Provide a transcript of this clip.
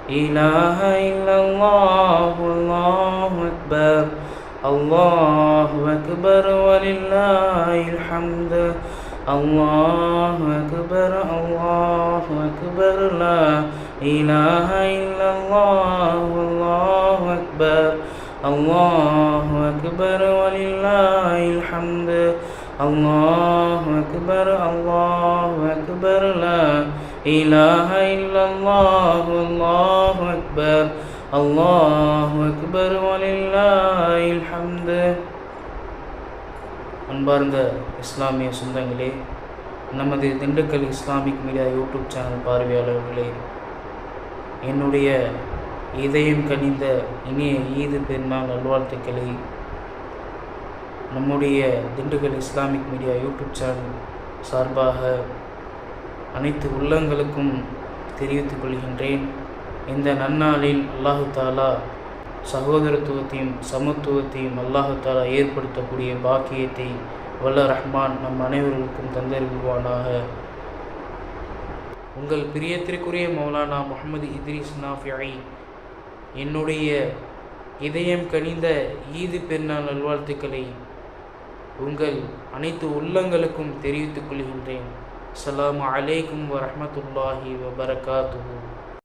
إله إلا الله والله أكبر الله أكبر ولله الحمد الله أكبر الله أكبر لا إله إلا الله والله أكبر الله أكبر ولله الحمد الله أكبر الله أكبر لا إله إلا الله والله أكبر الله أكبر ولله الحمد. அன்பார்ந்த இஸ்லாமிய சொந்தங்களே, நமது Dindigul Islamic media YouTube channel பார்வையாளர்களே, என்னுடைய இதயம் கனிந்த இனிய ஈது பெருநாள் நல்வாழ்த்துக்களை நம்முடைய Dindigul Islamic media YouTube channel சார்பாக அனைத்து உள்ளங்களுக்கும் தெரிவித்துக் கொள்கின்றேன். இந்த நன்னாளில் அல்லாஹு தாலா சகோதரத்துவத்தையும் சமத்துவத்தையும் அல்லாஹு தாலா ஏற்படுத்தக்கூடிய பாக்கியத்தை வல்ல ரஹ்மான் நம் அனைவர்களுக்கும் தந்தருள்வானாக. உங்கள் பிரியத்திற்குரிய மௌலானா முஹம்மது இத்ரீஸ் நாஃபிஐ என்னுடைய இதயம் கனிந்த ஈது பெருநாள் நல்வாழ்த்துக்களை உங்கள் அனைத்து உள்ளங்களுக்கும் தெரிவித்துக் கொள்கின்றேன். அஸ்ஸலாமு அலைக்கும் வரஹ்மத்துல்லாஹி வபரகாத்துஹு.